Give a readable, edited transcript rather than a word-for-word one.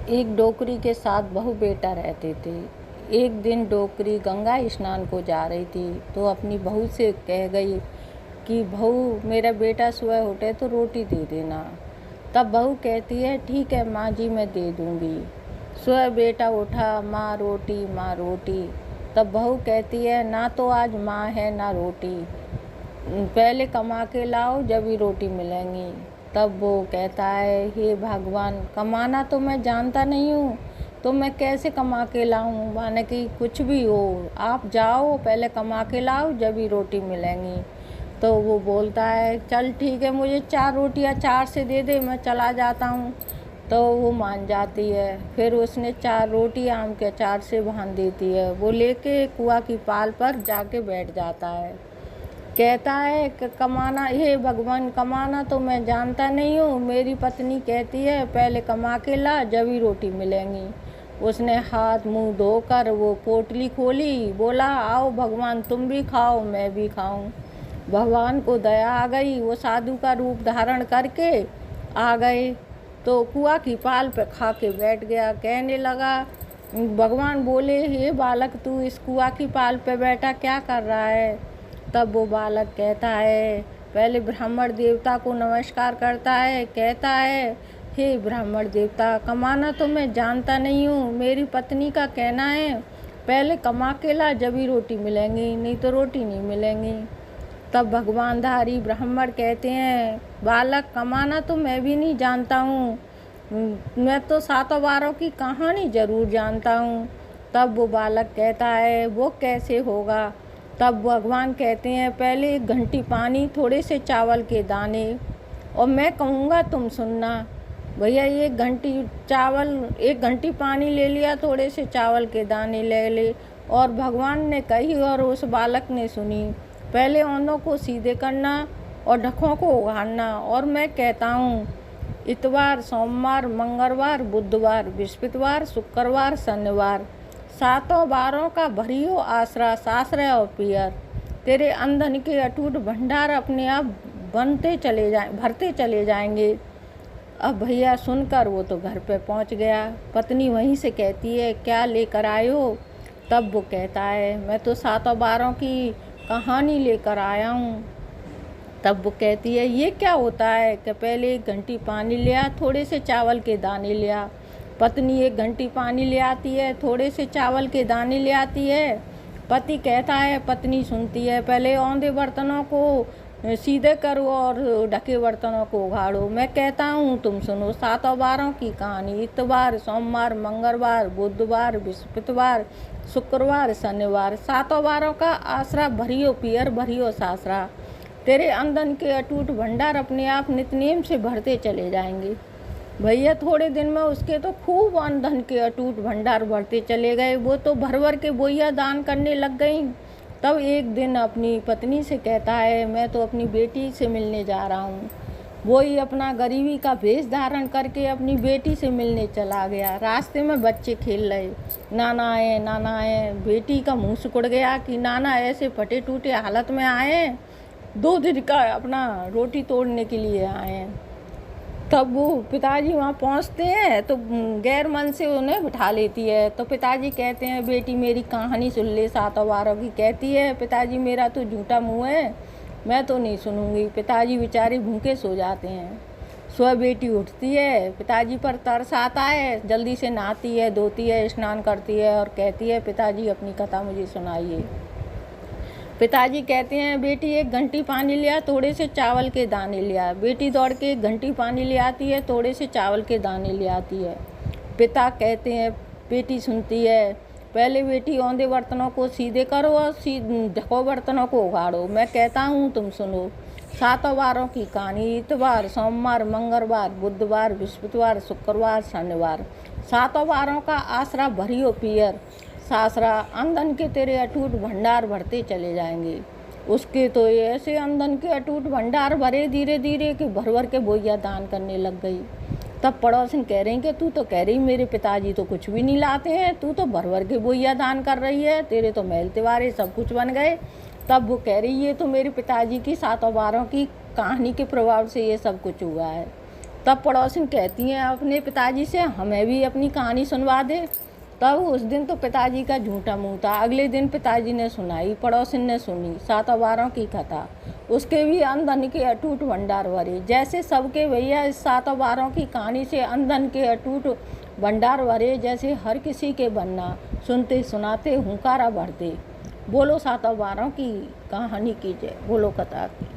एक डोकरी के साथ बहू बेटा रहते थे। एक दिन डोकरी गंगा स्नान को जा रही थी तो अपनी बहू से कह गई कि बहू, मेरा बेटा सुबह उठे तो रोटी दे देना। तब बहू कहती है, ठीक है माँ जी, मैं दे दूँगी। सुबह बेटा उठा, माँ रोटी, माँ रोटी। तब बहू कहती है, ना तो आज माँ है ना रोटी, पहले कमा के लाओ जब ही रोटी मिलेंगी। तब वो कहता है, हे भगवान, कमाना तो मैं जानता नहीं हूँ तो मैं कैसे कमा के लाऊं, माने कि कुछ भी हो, आप जाओ पहले कमा के लाओ जब ही रोटी मिलेंगी। तो वो बोलता है, चल ठीक है, मुझे 4 रोटियाँ 4 से दे दे, मैं चला जाता हूँ। तो वो मान जाती है। फिर उसने 4 रोटी आम के अचार से बांध देती है। वो लेके कुआं की पाल पर जाके बैठ जाता है। कहता है कि कमाना, हे भगवान, कमाना तो मैं जानता नहीं हूँ, मेरी पत्नी कहती है पहले कमा के ला जब ही रोटी मिलेंगी। उसने हाथ मुंह धोकर वो पोटली खोली, बोला, आओ भगवान, तुम भी खाओ मैं भी खाऊं। भगवान को दया आ गई, वो साधु का रूप धारण करके आ गए तो कुआं की पाल पे खा के बैठ गया। कहने लगा, भगवान बोले, हे बालक, तू इस कुआं की पाल पे बैठा क्या कर रहा है? तब वो बालक कहता है, पहले ब्राह्मण देवता को नमस्कार करता है, कहता है, हे ब्राह्मण देवता, कमाना तो मैं जानता नहीं हूँ, मेरी पत्नी का कहना है पहले कमा के ला जब ही रोटी मिलेंगी, नहीं तो रोटी नहीं मिलेंगी। तब भगवानधारी ब्राह्मण कहते हैं, बालक, कमाना तो मैं भी नहीं जानता हूँ, मैं तो 7 बारों की कहानी ज़रूर जानता हूँ। तब वो बालक कहता है, वो कैसे होगा? तब भगवान कहते हैं, पहले 1 घंटी पानी, थोड़े से चावल के दाने, और मैं कहूँगा तुम सुनना। भैया 1 घंटी चावल, 1 घंटी पानी ले लिया, थोड़े से चावल के दाने ले ले, और भगवान ने कही और उस बालक ने सुनी। पहले औंधों को सीधे करना और ढकों को उघाड़ना, और मैं कहता हूँ इतवार, सोमवार, मंगलवार, बुधवार, बृहस्पतिवार, शुक्रवार, शनिवार, 7 बारों का भरियो आसरा, सासरे और पियर, तेरे अंधन के अटूट भंडार अपने आप भरते चले जाएंगे। अब भैया सुनकर वो तो घर पे पहुंच गया। पत्नी वहीं से कहती है, क्या लेकर आए हो? तब वो कहता है, मैं तो 7 बारों की कहानी लेकर आया हूँ। तब वो कहती है, ये क्या होता है? कि पहले 1 घंटी पानी लिया, थोड़े से चावल के दाने लिया। पत्नी 1 घंटी पानी ले आती है, थोड़े से चावल के दाने ले आती है। पति कहता है, पत्नी सुनती है, पहले औंधे बर्तनों को सीधे करो और ढके बर्तनों को उघाड़ो, मैं कहता हूँ तुम सुनो। 7 बारों की कहानी, इतवार, सोमवार, मंगलवार, बुधवार, बृहस्पतिवार, शुक्रवार, शनिवार, 7 बारों का आसरा भरियो पियर, भरियो सासरा, तेरे अंधन के अटूट भंडार अपने आप नित्यनेम से भरते चले जाएंगे। भैया थोड़े दिन में उसके तो खूब अंधन के अटूट भंडार भरते चले गए। वो तो भर भर के बोइया दान करने लग गई। तब एक दिन अपनी पत्नी से कहता है, मैं तो अपनी बेटी से मिलने जा रहा हूँ। वो ही अपना गरीबी का भेष धारण करके अपनी बेटी से मिलने चला गया। रास्ते में बच्चे खेल रहे, नाना आए, नाना आए। बेटी का मुंह सिकुड़ गया कि नाना ऐसे फटे टूटे हालत में आए, 2 दिन का अपना रोटी तोड़ने के लिए आए हैं। तब वो पिताजी वहाँ पहुँचते हैं तो गैर मन से उन्हें बिठा लेती है। तो पिताजी कहते हैं, बेटी मेरी कहानी सुन ले 7 बारों की। कहती है, पिताजी मेरा तो झूठा मुँह है, मैं तो नहीं सुनूंगी। पिताजी बेचारे भूखे सो जाते हैं। सुबह बेटी उठती है, पिताजी पर तरस आता है, जल्दी से नहाती है, धोती है, स्नान करती है और कहती है, पिताजी अपनी कथा मुझे सुनाइए। पिताजी कहते हैं, बेटी 1 घंटी पानी लिया, थोड़े से चावल के दाने लिया। बेटी दौड़ के 1 घंटी पानी ले आती है, थोड़े से चावल के दाने ले आती है। पिता कहते हैं, बेटी सुनती है, पहले बेटी औंधे बर्तनों को सीधे करो और ढको बर्तनों को उघाड़ो, मैं कहता हूँ तुम सुनो। 7 बारों की कहानी, इतवार, सोमवार, मंगलवार, बुधवार, बृहस्पतिवार, शुक्रवार, शनिवार, 7 बारों का आसरा भरियो पियर सासरा, अंधन के तेरे अटूट भंडार भरते चले जाएंगे। उसके तो ऐसे अंधन के अटूट भंडार भरे धीरे धीरे कि भर भर के बोइया दान करने लग गई। तब पड़ोसन कह रही कि तू तो कह रही मेरे पिताजी तो कुछ भी नहीं लाते हैं, तू तो भर भर के बोइया दान कर रही है, तेरे तो महल तिवारे सब कुछ बन गए। तब वो कह रही, ये तो मेरे पिताजी की 7 बारों की कहानी के प्रभाव से ये सब कुछ हुआ है। तब पड़ोसिन कहती हैं अपने पिताजी से हमें भी अपनी कहानी सुनवा दे। तब उस दिन तो पिताजी का झूठा मुँह था। अगले दिन पिताजी ने सुनाई, पड़ोसिन ने सुनी सातों बारों की कथा। उसके भी अनधन के अटूट भंडार भरे। जैसे सबके भैया इस सातों बारों की कहानी से अनधन के अटूट भंडार भरे, जैसे हर किसी के बनना सुनते सुनाते हुंकारा भरते। बोलो सातों बारों की कहानी की जय, बोलो कथा की।